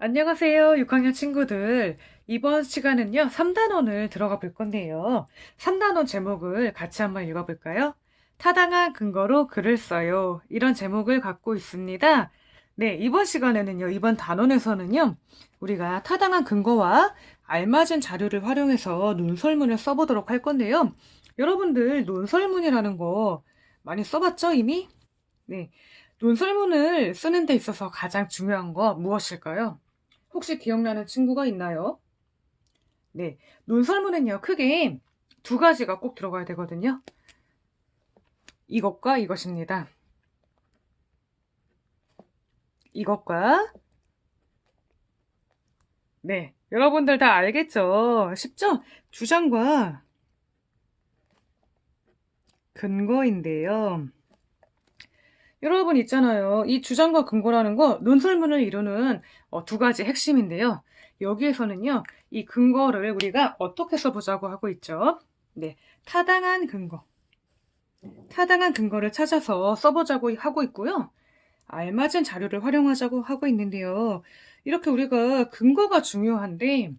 안녕하세요, 6학년 친구들. 이번 시간은요, 3단원을 들어가 볼 건데요. 3단원 제목을 같이 한번 읽어볼까요? 타당한 근거로 글을 써요. 이런 제목을 갖고 있습니다. 네, 이번 시간에는요, 이번 단원에서는요, 우리가 타당한 근거와 알맞은 자료를 활용해서 논설문을 써보도록 할 건데요. 여러분들, 논설문이라는 거 많이 써봤죠, 이미? 네. 논설문을 쓰는 데 있어서 가장 중요한 거 무엇일까요? 혹시 기억나는 친구가 있나요? 네. 논설문은요, 크게 두 가지가 꼭 들어가야 되거든요. 이것과 이것입니다. 이것과, 네. 여러분들 다 알겠죠? 쉽죠? 주장과 근거인데요. 여러분 있잖아요. 이 주장과 근거라는 거 논설문을 이루는 두 가지 핵심인데요. 여기에서는요. 이 근거를 우리가 어떻게 써보자고 하고 있죠. 네. 타당한 근거. 타당한 근거를 찾아서 써보자고 하고 있고요. 알맞은 자료를 활용하자고 하고 있는데요. 이렇게 우리가 근거가 중요한데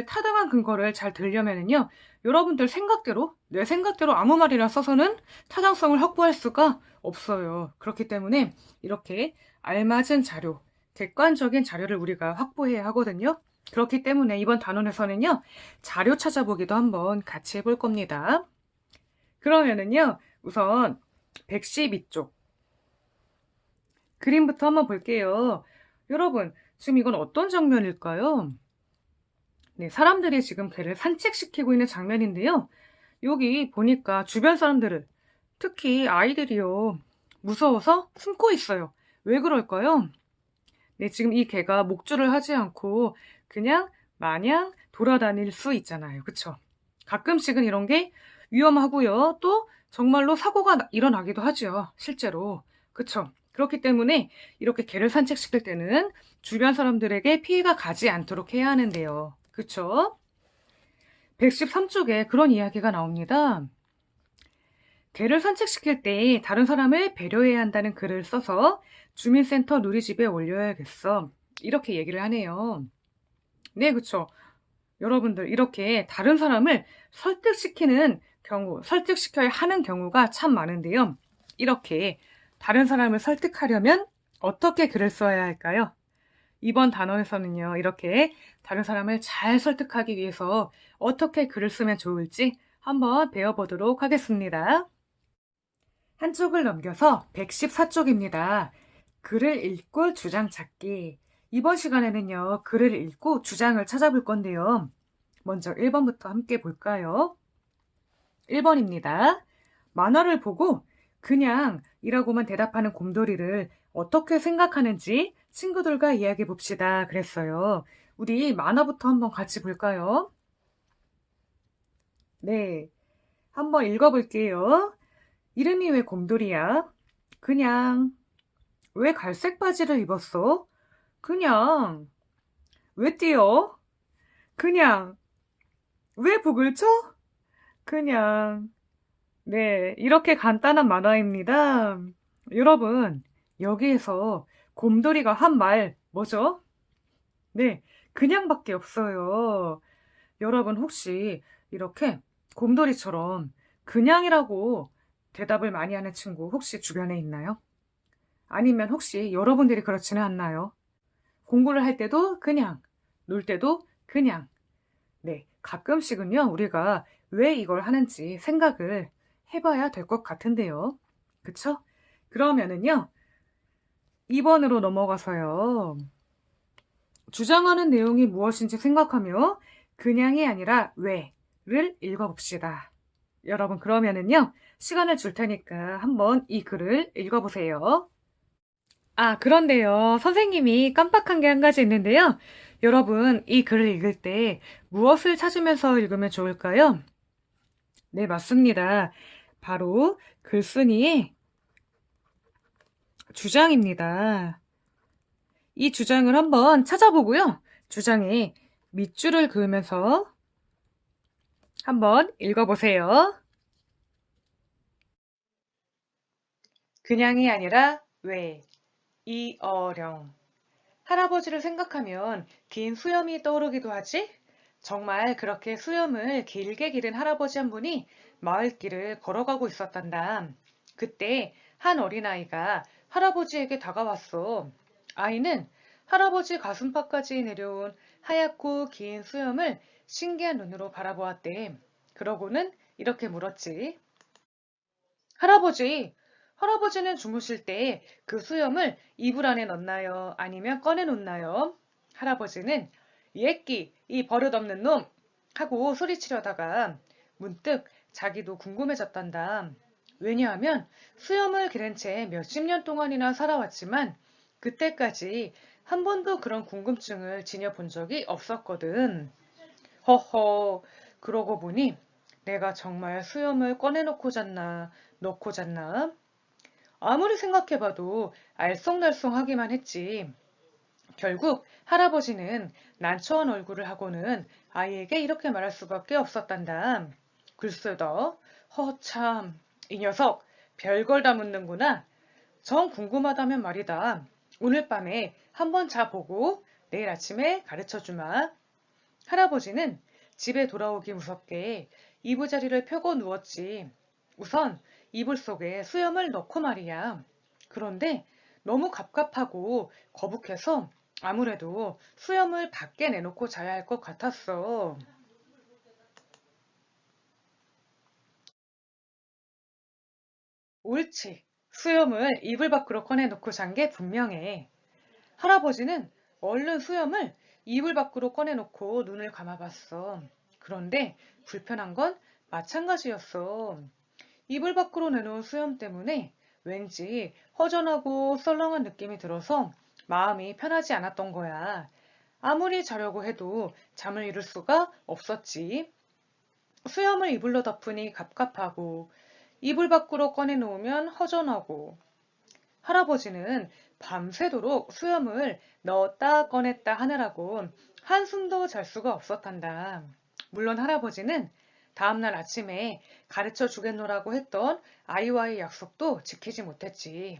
타당한 근거를 잘 들려면은요. 여러분들 생각대로, 내 생각대로 아무 말이나 써서는 타당성을 확보할 수가 없어요. 그렇기 때문에 이렇게 알맞은 자료, 객관적인 자료를 우리가 확보해야 하거든요. 그렇기 때문에 이번 단원에서는요. 자료 찾아보기도 한번 같이 해볼 겁니다. 그러면은요. 우선 112쪽 그림부터 한번 볼게요. 여러분, 지금 이건 어떤 장면일까요? 네, 사람들이 지금 개를 산책시키고 있는 장면인데요. 여기 보니까 주변 사람들을, 특히 아이들이요, 무서워서 숨고 있어요. 왜 그럴까요? 네, 지금 이 개가 목줄을 하지 않고 그냥 마냥 돌아다닐 수 있잖아요. 그쵸? 가끔씩은 이런 게 위험하고요. 또 정말로 사고가 일어나기도 하죠. 실제로. 그쵸? 그렇기 때문에 이렇게 개를 산책시킬 때는 주변 사람들에게 피해가 가지 않도록 해야 하는데요. 그쵸? 113쪽에 그런 이야기가 나옵니다. 개를 산책시킬 때 다른 사람을 배려해야 한다는 글을 써서 주민센터 누리집에 올려야겠어. 이렇게 얘기를 하네요. 네, 그쵸. 여러분들, 이렇게 다른 사람을 설득시켜야 하는 경우가 참 많은데요. 이렇게 다른 사람을 설득하려면 어떻게 글을 써야 할까요? 이번 단어에서는요, 이렇게 다른 사람을 잘 설득하기 위해서 어떻게 글을 쓰면 좋을지 한번 배워보도록 하겠습니다. 한쪽을 넘겨서 114쪽입니다. 글을 읽고 주장 찾기. 이번 시간에는요, 글을 읽고 주장을 찾아볼 건데요. 먼저 1번부터 함께 볼까요? 1번입니다. 만화를 보고 그냥 이라고만 대답하는 곰돌이를 어떻게 생각하는지 친구들과 이야기해 봅시다. 그랬어요. 우리 만화부터 한번 같이 볼까요? 네. 한번 읽어볼게요. 이름이 왜 곰돌이야? 그냥. 왜 갈색 바지를 입었어? 그냥. 왜 뛰어? 그냥. 왜 북을 쳐? 그냥. 네, 이렇게 간단한 만화입니다. 여러분, 여기에서 곰돌이가 한 말 뭐죠? 네, 그냥밖에 없어요. 여러분 혹시 이렇게 곰돌이처럼 그냥이라고 대답을 많이 하는 친구 혹시 주변에 있나요? 아니면 혹시 여러분들이 그렇지는 않나요? 공부를 할 때도 그냥, 놀 때도 그냥. 네, 가끔씩은요, 우리가 왜 이걸 하는지 생각을 해봐야 될 것 같은데요. 그쵸? 그러면은요, 2번으로 넘어가서요. 주장하는 내용이 무엇인지 생각하며 그냥이 아니라 왜를 읽어봅시다. 여러분, 그러면은요, 시간을 줄 테니까 한번 이 글을 읽어보세요. 아, 그런데요. 선생님이 깜빡한 게 한 가지 있는데요. 여러분, 이 글을 읽을 때 무엇을 찾으면서 읽으면 좋을까요? 네, 맞습니다. 바로 글쓴이의 주장입니다. 이 주장을 한번 찾아보고요. 주장에 밑줄을 그으면서 한번 읽어보세요. 그냥이 아니라 왜, 이어령. 할아버지를 생각하면 긴 수염이 떠오르기도 하지? 정말 그렇게 수염을 길게 기른 할아버지 한 분이 마을길을 걸어가고 있었단다. 그때 한 어린아이가 할아버지에게 다가왔어. 아이는 할아버지 가슴팍까지 내려온 하얗고 긴 수염을 신기한 눈으로 바라보았대. 그러고는 이렇게 물었지. 할아버지, 할아버지는 주무실 때 그 수염을 이불 안에 넣나요? 아니면 꺼내 놓나요? 할아버지는 예끼, 이 버릇없는 놈! 하고 소리치려다가 문득 자기도 궁금해졌단다. 왜냐하면 수염을 기른 채 몇십 년 동안이나 살아왔지만 그때까지 한 번도 그런 궁금증을 지녀본 적이 없었거든. 허허, 그러고 보니 내가 정말 수염을 꺼내놓고 잤나, 넣고 잤나? 아무리 생각해봐도 알쏭달쏭하기만 했지. 결국 할아버지는 난처한 얼굴을 하고는 아이에게 이렇게 말할 수밖에 없었단다. 글쎄다, 허참, 이 녀석 별걸 다 묻는구나. 정 궁금하다면 말이다. 오늘 밤에 한번 자보고 내일 아침에 가르쳐주마. 할아버지는 집에 돌아오기 무섭게 이부자리를 펴고 누웠지. 우선 이불 속에 수염을 넣고 말이야. 그런데 너무 갑갑하고 거북해서 아무래도 수염을 밖에 내놓고 자야 할 것 같았어. 옳지. 수염을 이불 밖으로 꺼내놓고 잔 게 분명해. 할아버지는 얼른 수염을 이불 밖으로 꺼내놓고 눈을 감아봤어. 그런데 불편한 건 마찬가지였어. 이불 밖으로 내놓은 수염 때문에 왠지 허전하고 썰렁한 느낌이 들어서 마음이 편하지 않았던 거야. 아무리 자려고 해도 잠을 이룰 수가 없었지. 수염을 이불로 덮으니 갑갑하고 이불 밖으로 꺼내놓으면 허전하고 할아버지는 밤새도록 수염을 넣었다 꺼냈다 하느라고 한숨도 잘 수가 없었단다. 물론 할아버지는 다음날 아침에 가르쳐 주겠노라고 했던 아이와의 약속도 지키지 못했지.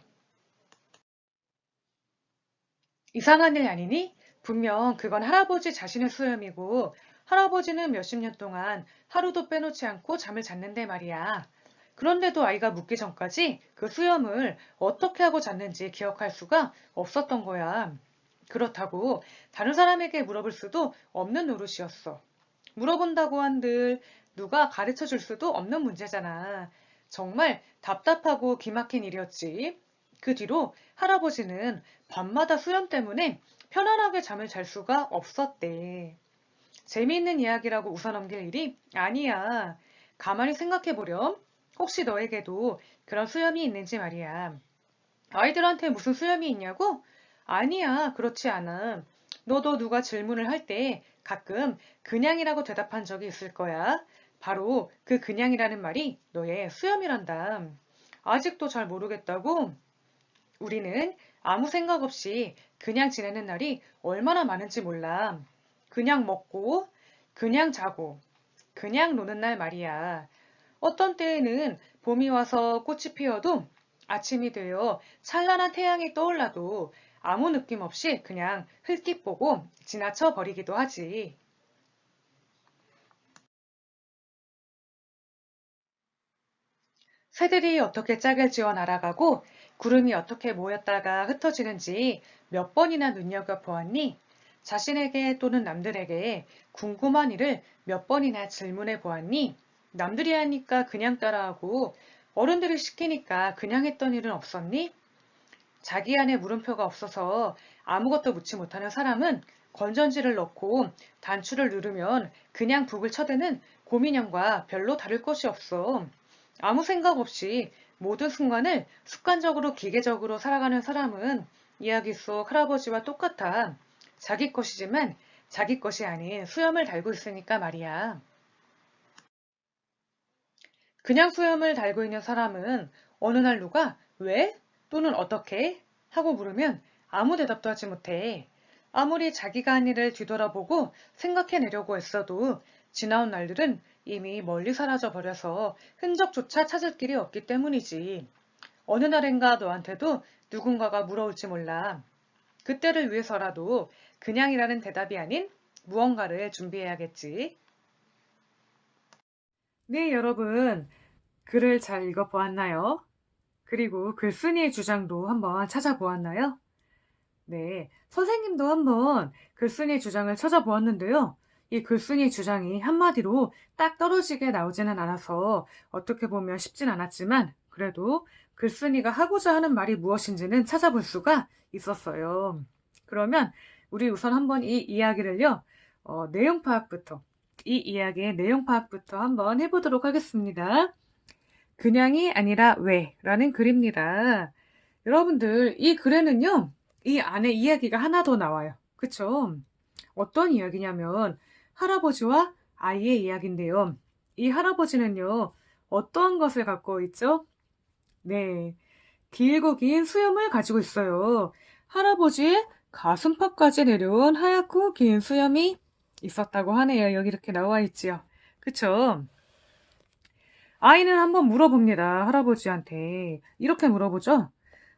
이상한 일 아니니? 분명 그건 할아버지 자신의 수염이고 할아버지는 몇십 년 동안 하루도 빼놓지 않고 잠을 잤는데 말이야. 그런데도 아이가 묻기 전까지 그 수염을 어떻게 하고 잤는지 기억할 수가 없었던 거야. 그렇다고 다른 사람에게 물어볼 수도 없는 노릇이었어. 물어본다고 한들 누가 가르쳐 줄 수도 없는 문제잖아. 정말 답답하고 기막힌 일이었지. 그 뒤로 할아버지는 밤마다 수염 때문에 편안하게 잠을 잘 수가 없었대. 재미있는 이야기라고 웃어넘길 일이 아니야. 가만히 생각해보렴. 혹시 너에게도 그런 수염이 있는지 말이야. 아이들한테 무슨 수염이 있냐고? 아니야, 그렇지 않아. 너도 누가 질문을 할 때 가끔 그냥이라고 대답한 적이 있을 거야. 바로 그 그냥이라는 말이 너의 수염이란다. 아직도 잘 모르겠다고? 우리는 아무 생각 없이 그냥 지내는 날이 얼마나 많은지 몰라. 그냥 먹고, 그냥 자고, 그냥 노는 날 말이야. 어떤 때에는 봄이 와서 꽃이 피어도 아침이 되어 찬란한 태양이 떠올라도 아무 느낌 없이 그냥 흙빛 보고 지나쳐 버리기도 하지. 새들이 어떻게 짝을 지어 날아가고 구름이 어떻게 모였다가 흩어지는지 몇 번이나 눈여겨보았니? 자신에게 또는 남들에게 궁금한 일을 몇 번이나 질문해 보았니? 남들이 하니까 그냥 따라하고 어른들이 시키니까 그냥 했던 일은 없었니? 자기 안에 물음표가 없어서 아무것도 묻지 못하는 사람은 건전지를 넣고 단추를 누르면 그냥 북을 쳐대는 곰인형과 별로 다를 것이 없어. 아무 생각 없이 모든 순간을 습관적으로 기계적으로 살아가는 사람은 이야기 속 할아버지와 똑같아. 자기 것이지만 자기 것이 아닌 수염을 달고 있으니까 말이야. 그냥 수염을 달고 있는 사람은 어느 날 누가 왜? 또는 어떻게? 하고 물으면 아무 대답도 하지 못해. 아무리 자기가 한 일을 뒤돌아보고 생각해내려고 했어도 지나온 날들은 이미 멀리 사라져 버려서 흔적조차 찾을 길이 없기 때문이지. 어느 날인가 너한테도 누군가가 물어올지 몰라. 그때를 위해서라도 그냥이라는 대답이 아닌 무언가를 준비해야겠지. 네, 여러분. 글을 잘 읽어보았나요? 그리고 글쓴이의 주장도 한번 찾아보았나요? 네, 선생님도 한번 글쓴이의 주장을 찾아보았는데요. 이 글쓴이의 주장이 한마디로 딱 떨어지게 나오지는 않아서 어떻게 보면 쉽진 않았지만 그래도 글쓴이가 하고자 하는 말이 무엇인지는 찾아볼 수가 있었어요. 그러면 우리 우선 한번 이 이야기를요, 내용 파악부터, 이 이야기의 내용 파악부터 한번 해보도록 하겠습니다. 그냥이 아니라 왜라는 글입니다. 여러분들, 이 글에는요, 이 안에 이야기가 하나 더 나와요. 그쵸? 어떤 이야기냐면, 할아버지와 아이의 이야기인데요. 이 할아버지는요, 어떠한 것을 갖고 있죠? 네, 길고 긴 수염을 가지고 있어요. 할아버지의 가슴팍까지 내려온 하얗고 긴 수염이 있었다고 하네요. 여기 이렇게 나와 있지요. 그쵸? 아이는 한번 물어봅니다. 할아버지한테. 이렇게 물어보죠.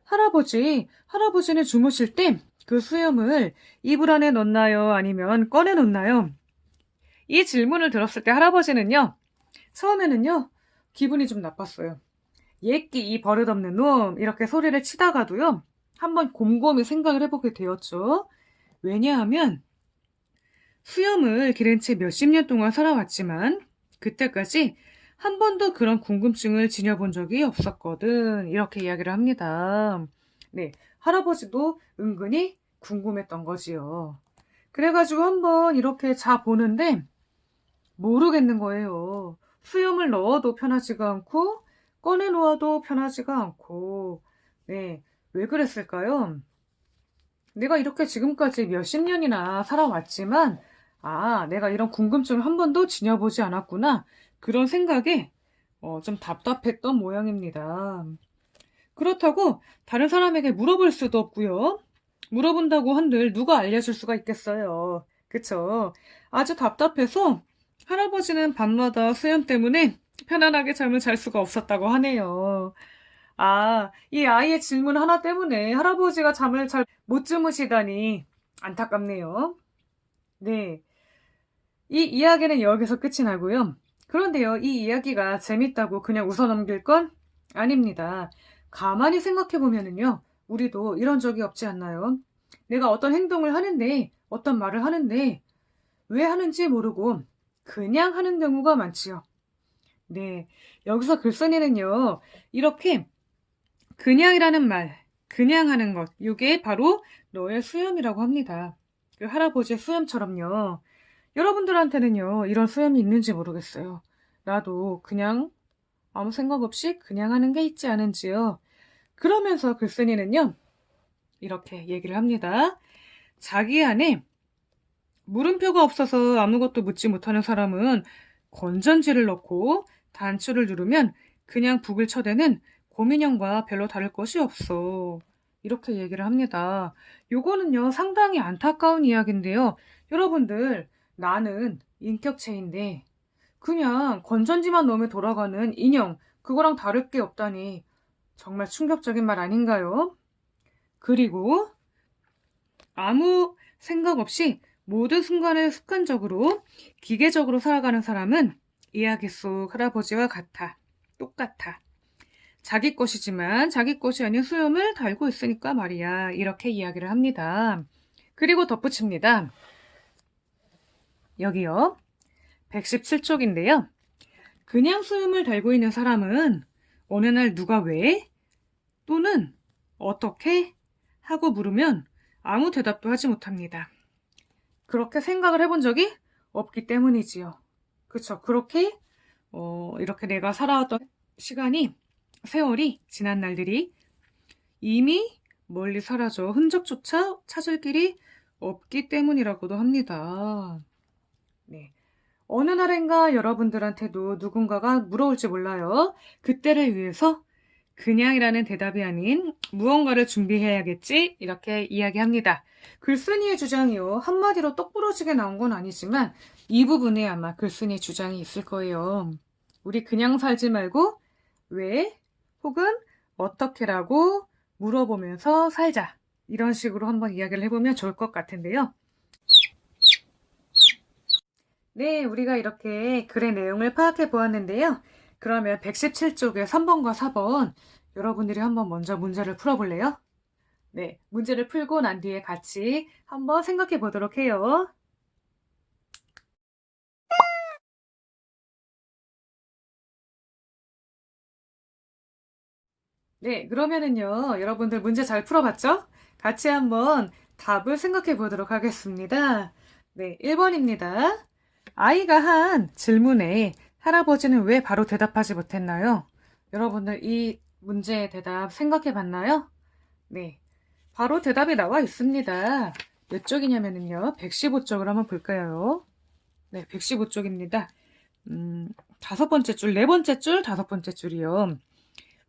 할아버지는 주무실 때 그 수염을 이불 안에 넣나요? 아니면 꺼내 놓나요? 이 질문을 들었을 때 할아버지는요, 처음에는요, 기분이 좀 나빴어요. 예끼 이 버릇없는 놈, 이렇게 소리를 치다가도요, 한번 곰곰이 생각을 해보게 되었죠. 왜냐하면, 수염을 기른 채 몇십 년 동안 살아왔지만, 그때까지 한 번도 그런 궁금증을 지녀본 적이 없었거든. 이렇게 이야기를 합니다. 네, 할아버지도 은근히 궁금했던 거지요. 그래가지고 한번 이렇게 자보는데 모르겠는 거예요. 수염을 넣어도 편하지가 않고 꺼내놓아도 편하지가 않고 네, 왜 그랬을까요? 내가 이렇게 지금까지 몇십 년이나 살아왔지만 내가 이런 궁금증을 한 번도 지녀보지 않았구나. 그런 생각에 좀 답답했던 모양입니다. 그렇다고 다른 사람에게 물어볼 수도 없고요. 물어본다고 한들 누가 알려줄 수가 있겠어요. 그쵸? 아주 답답해서 할아버지는 밤마다 수염 때문에 편안하게 잠을 잘 수가 없었다고 하네요. 이 아이의 질문 하나 때문에 할아버지가 잠을 잘 못 주무시다니 안타깝네요. 네. 이 이야기는 여기서 끝이 나고요. 그런데요, 이 이야기가 재밌다고 그냥 웃어 넘길 건 아닙니다. 가만히 생각해 보면은요, 우리도 이런 적이 없지 않나요? 내가 어떤 행동을 하는데, 어떤 말을 하는데, 왜 하는지 모르고 그냥 하는 경우가 많지요. 네. 여기서 글쓴이는요, 이렇게 그냥이라는 말, 그냥 하는 것, 이게 바로 너의 수염이라고 합니다. 그 할아버지의 수염처럼요. 여러분들한테는요, 이런 수염이 있는지 모르겠어요. 나도 그냥 아무 생각 없이 그냥 하는 게 있지 않은지요. 그러면서 글쓴이는요, 이렇게 얘기를 합니다. 자기 안에 물음표가 없어서 아무것도 묻지 못하는 사람은 건전지를 넣고 단추를 누르면 그냥 북을 쳐대는 곰인형과 별로 다를 것이 없어. 이렇게 얘기를 합니다. 요거는요, 상당히 안타까운 이야기인데요. 여러분들, 나는 인격체인데 그냥 건전지만 넣으면 돌아가는 인형, 그거랑 다를 게 없다니 정말 충격적인 말 아닌가요? 그리고 아무 생각 없이 모든 순간을 습관적으로 기계적으로 살아가는 사람은 이야기 속 할아버지와 같아. 똑같아. 자기 것이지만 자기 것이 아닌 수염을 달고 있으니까 말이야. 이렇게 이야기를 합니다. 그리고 덧붙입니다. 여기요. 117쪽인데요. 그냥 수염을 달고 있는 사람은 어느 날 누가 왜 또는 어떻게 하고 물으면 아무 대답도 하지 못합니다. 그렇게 생각을 해본 적이 없기 때문이지요. 그쵸? 그렇게 이렇게 내가 살아왔던 시간이 세월이 지난 날들이 이미 멀리 사라져 흔적조차 찾을 길이 없기 때문이라고도 합니다. 네. 어느 날인가 여러분들한테도 누군가가 물어올지 몰라요. 그때를 위해서 그냥이라는 대답이 아닌 무언가를 준비해야겠지? 이렇게 이야기합니다. 글쓴이의 주장이요. 한마디로 똑부러지게 나온 건 아니지만 이 부분에 아마 글쓴이의 주장이 있을 거예요. 우리 그냥 살지 말고 왜 혹은 어떻게라고 물어보면서 살자. 이런 식으로 한번 이야기를 해보면 좋을 것 같은데요. 네, 우리가 이렇게 글의 내용을 파악해 보았는데요. 그러면 117쪽의 3번과 4번 여러분들이 한번 먼저 문제를 풀어볼래요? 네, 문제를 풀고 난 뒤에 같이 한번 생각해 보도록 해요. 네, 그러면은요, 여러분들 문제 잘 풀어봤죠? 같이 한번 답을 생각해 보도록 하겠습니다. 네, 1번입니다. 아이가 한 질문에 할아버지는 왜 바로 대답하지 못했나요? 여러분들 이 문제의 대답 생각해 봤나요? 네, 바로 대답이 나와 있습니다. 몇 쪽이냐면요, 115쪽을 한번 볼까요? 네, 115쪽입니다. 다섯 번째 줄, 네 번째 줄, 다섯 번째 줄이요.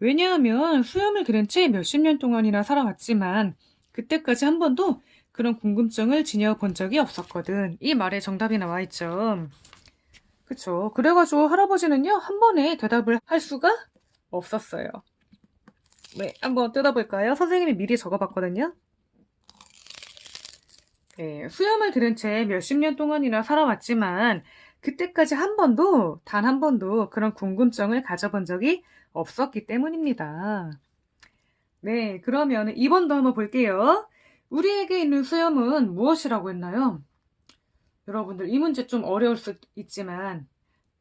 왜냐하면 수염을 기른 채 몇십 년 동안이나 살아왔지만 그때까지 한 번도 그런 궁금증을 지녀본 적이 없었거든. 이 말에 정답이 나와 있죠. 그쵸. 그래가지고 할아버지는요, 한 번에 대답을 할 수가 없었어요. 네, 한번 뜯어볼까요? 선생님이 미리 적어봤거든요. 네, 수염을 기른 채 몇십 년 동안이나 살아왔지만 그때까지 한 번도, 단 한 번도 그런 궁금증을 가져본 적이 없었기 때문입니다. 네, 그러면 2번도 한번 볼게요. 우리에게 있는 수염은 무엇이라고 했나요? 여러분들 이 문제 좀 어려울 수 있지만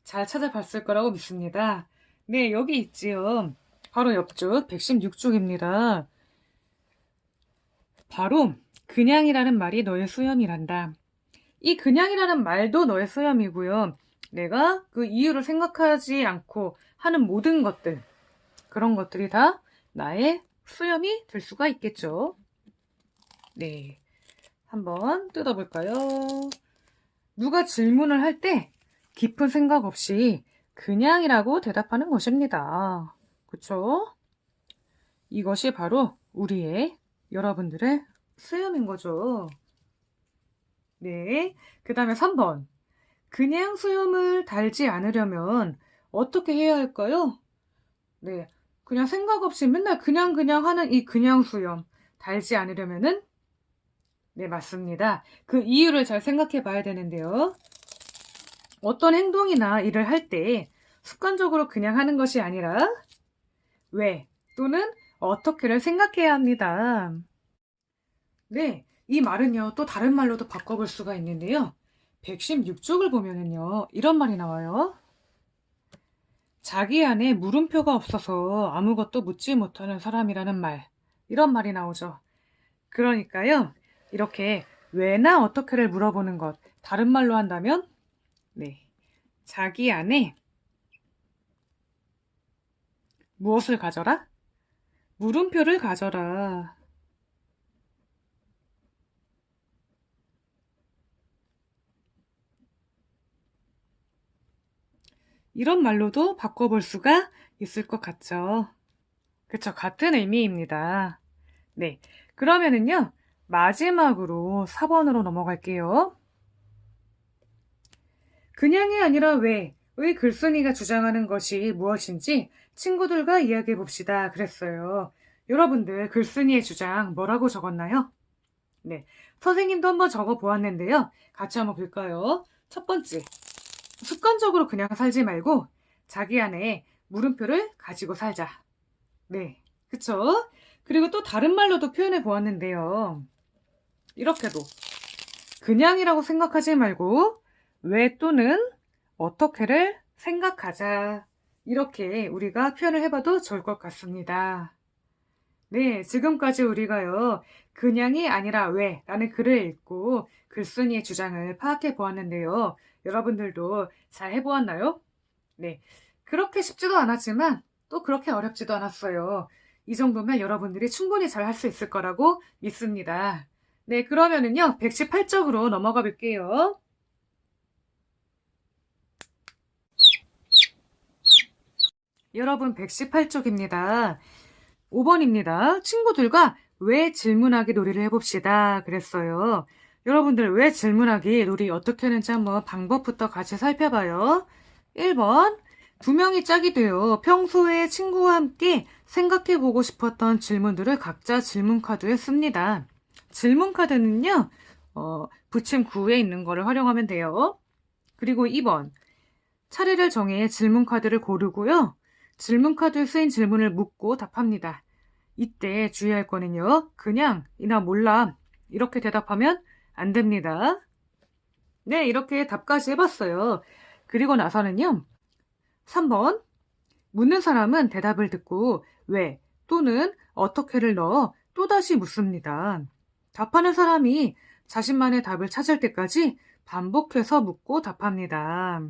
잘 찾아봤을 거라고 믿습니다. 네, 여기 있지요. 바로 옆쪽 116쪽입니다. 바로 그냥이라는 말이 너의 수염이란다. 이 그냥이라는 말도 너의 수염이고요. 내가 그 이유를 생각하지 않고 하는 모든 것들, 그런 것들이 다 나의 수염이 될 수가 있겠죠. 네, 한번 뜯어볼까요? 누가 질문을 할 때 깊은 생각 없이 그냥이라고 대답하는 것입니다. 그쵸? 이것이 바로 우리의, 여러분들의 수염인 거죠. 네, 그 다음에 3번. 그냥 수염을 달지 않으려면 어떻게 해야 할까요? 네, 그냥 생각 없이 맨날 그냥 하는 이 그냥 수염 달지 않으려면은 네, 맞습니다. 그 이유를 잘 생각해 봐야 되는데요. 어떤 행동이나 일을 할 때 습관적으로 그냥 하는 것이 아니라 왜 또는 어떻게를 생각해야 합니다. 네, 이 말은요, 또 다른 말로도 바꿔볼 수가 있는데요. 116쪽을 보면은요, 이런 말이 나와요. 자기 안에 물음표가 없어서 아무것도 묻지 못하는 사람이라는 말. 이런 말이 나오죠. 그러니까요, 이렇게 왜나 어떻게를 물어보는 것. 다른 말로 한다면, 네, 자기 안에 무엇을 가져라? 물음표를 가져라. 이런 말로도 바꿔볼 수가 있을 것 같죠. 그쵸, 같은 의미입니다. 네, 그러면은요, 마지막으로 4번으로 넘어갈게요. 그냥이 아니라 왜의 글쓴이가 주장하는 것이 무엇인지 친구들과 이야기해 봅시다. 그랬어요. 여러분들 글쓴이의 주장 뭐라고 적었나요? 네, 선생님도 한번 적어 보았는데요. 같이 한번 볼까요? 첫 번째, 습관적으로 그냥 살지 말고 자기 안에 물음표를 가지고 살자. 네, 그쵸? 그리고 또 다른 말로도 표현해 보았는데요. 이렇게도 그냥이라고 생각하지 말고 왜 또는 어떻게를 생각하자. 이렇게 우리가 표현을 해봐도 좋을 것 같습니다. 네, 지금까지 우리가요, 그냥이 아니라 왜 라는 글을 읽고 글쓴이의 주장을 파악해 보았는데요. 여러분들도 잘 해보았나요? 네, 그렇게 쉽지도 않았지만 또 그렇게 어렵지도 않았어요. 이 정도면 여러분들이 충분히 잘 할 수 있을 거라고 믿습니다. 네, 그러면은요, 118쪽으로 넘어가 볼게요. 여러분, 118쪽입니다. 5번입니다. 친구들과 왜 질문하기 놀이를 해봅시다. 그랬어요. 여러분들 왜 질문하기 놀이 어떻게 하는지 한번 방법부터 같이 살펴봐요. 1번, 두 명이 짝이 되어 평소에 친구와 함께 생각해보고 싶었던 질문들을 각자 질문 카드에 씁니다. 질문 카드는요, 붙임 구에 있는 거를 활용하면 돼요. 그리고 2번, 차례를 정해 질문 카드를 고르고요. 질문 카드에 쓰인 질문을 묻고 답합니다. 이때 주의할 거는요, 그냥 이나 몰라 이렇게 대답하면 안 됩니다. 네, 이렇게 답까지 해봤어요. 그리고 나서는요, 3번, 묻는 사람은 대답을 듣고 왜 또는 어떻게를 넣어 또다시 묻습니다. 답하는 사람이 자신만의 답을 찾을 때까지 반복해서 묻고 답합니다.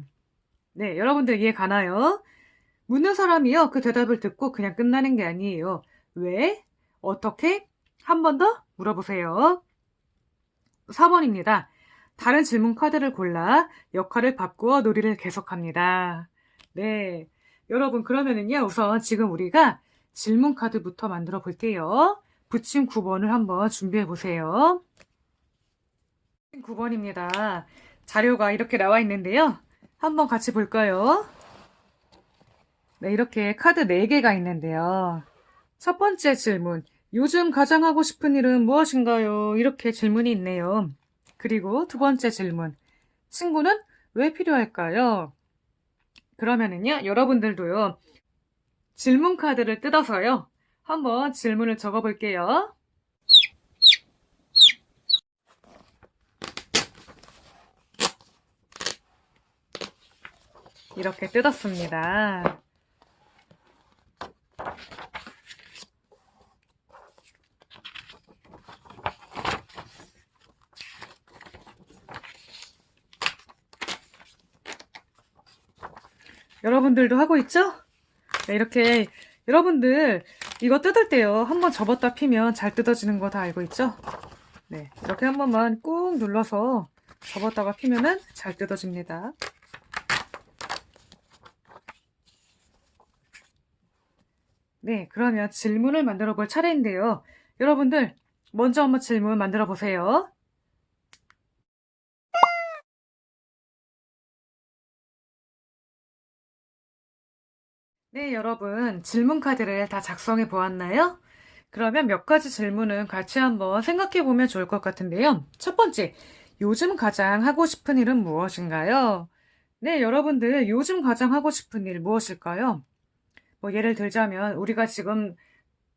네, 여러분들 이해 가나요? 묻는 사람이요, 그 대답을 듣고 그냥 끝나는 게 아니에요. 왜? 어떻게? 한 번 더 물어보세요. 4번입니다. 다른 질문 카드를 골라 역할을 바꾸어 놀이를 계속합니다. 네. 여러분, 그러면은요, 우선 지금 우리가 질문 카드부터 만들어 볼게요. 붙임 9번을 한번 준비해 보세요. 9번입니다. 자료가 이렇게 나와 있는데요. 한번 같이 볼까요? 네, 이렇게 카드 4개가 있는데요. 첫 번째 질문, 요즘 가장 하고 싶은 일은 무엇인가요? 이렇게 질문이 있네요. 그리고 두 번째 질문, 친구는 왜 필요할까요? 그러면은요, 여러분들도요, 질문 카드를 뜯어서요, 한번 질문을 적어 볼게요. 이렇게 뜯었습니다. 여러분들도 하고 있죠? 네, 이렇게 여러분들 이거 뜯을 때요, 한번 접었다 피면 잘 뜯어지는 거 다 알고 있죠? 네, 이렇게 한 번만 꾹 눌러서 접었다가 피면은 잘 뜯어집니다. 네, 그러면 질문을 만들어 볼 차례인데요. 여러분들, 먼저 한번 질문 만들어 보세요. 네, 여러분, 질문 카드를 다 작성해 보았나요? 그러면 몇 가지 질문은 같이 한번 생각해 보면 좋을 것 같은데요. 첫 번째, 요즘 가장 하고 싶은 일은 무엇인가요? 네, 여러분들, 요즘 가장 하고 싶은 일 무엇일까요? 뭐, 예를 들자면, 우리가 지금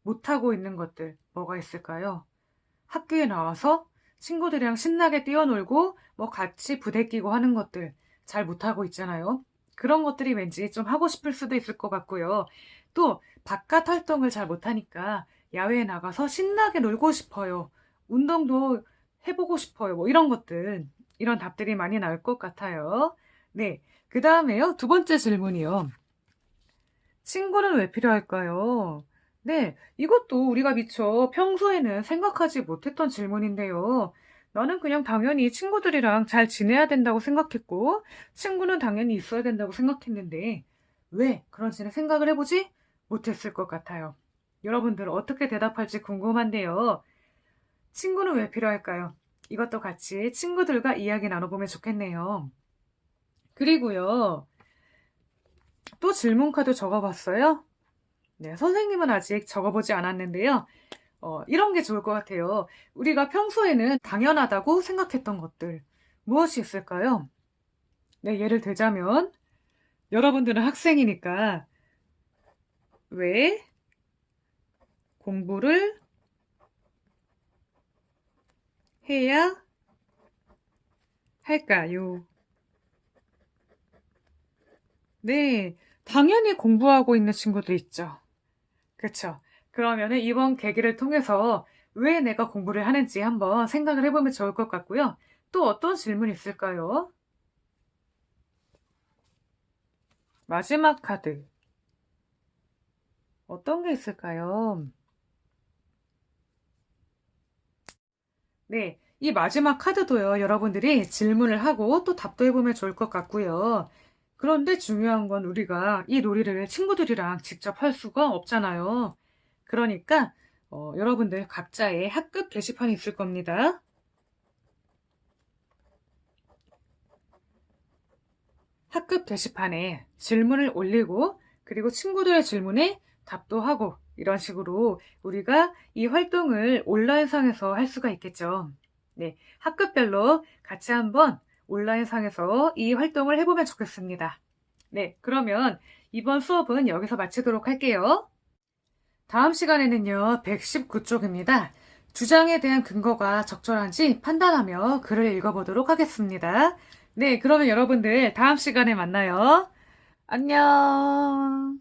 못하고 있는 것들, 뭐가 있을까요? 학교에 나와서 친구들이랑 신나게 뛰어놀고 뭐 같이 부대끼고 하는 것들 잘 못하고 있잖아요. 그런 것들이 왠지 좀 하고 싶을 수도 있을 것 같고요. 또 바깥 활동을 잘 못하니까 야외에 나가서 신나게 놀고 싶어요. 운동도 해보고 싶어요. 뭐 이런 것들, 이런 답들이 많이 나올 것 같아요. 네. 그 다음에요. 두 번째 질문이요. 친구는 왜 필요할까요? 네, 이것도 우리가 미처 평소에는 생각하지 못했던 질문인데요. 나는 그냥 당연히 친구들이랑 잘 지내야 된다고 생각했고, 친구는 당연히 있어야 된다고 생각했는데, 왜 그런지는 생각을 해보지 못했을 것 같아요. 여러분들 어떻게 대답할지 궁금한데요. 친구는 왜 필요할까요? 이것도 같이 친구들과 이야기 나눠보면 좋겠네요. 그리고요, 또 질문 카드 적어봤어요? 네, 선생님은 아직 적어보지 않았는데요. 이런 게 좋을 것 같아요. 우리가 평소에는 당연하다고 생각했던 것들, 무엇이 있을까요? 네, 예를 들자면, 여러분들은 학생이니까, 왜 공부를 해야 할까요? 네, 당연히 공부하고 있는 친구도 있죠. 그쵸? 그러면은 이번 계기를 통해서 왜 내가 공부를 하는지 한번 생각을 해보면 좋을 것 같고요. 또 어떤 질문이 있을까요? 마지막 카드. 어떤 게 있을까요? 네, 이 마지막 카드도요, 여러분들이 질문을 하고 또 답도 해보면 좋을 것 같고요. 그런데 중요한 건 우리가 이 놀이를 친구들이랑 직접 할 수가 없잖아요. 그러니까, 여러분들 각자의 학급 게시판이 있을 겁니다. 학급 게시판에 질문을 올리고 그리고 친구들의 질문에 답도 하고 이런 식으로 우리가 이 활동을 온라인상에서 할 수가 있겠죠. 네, 학급별로 같이 한번 온라인상에서 이 활동을 해보면 좋겠습니다. 네, 그러면 이번 수업은 여기서 마치도록 할게요. 다음 시간에는요, 119쪽입니다. 주장에 대한 근거가 적절한지 판단하며 글을 읽어보도록 하겠습니다. 네, 그러면 여러분들 다음 시간에 만나요. 안녕.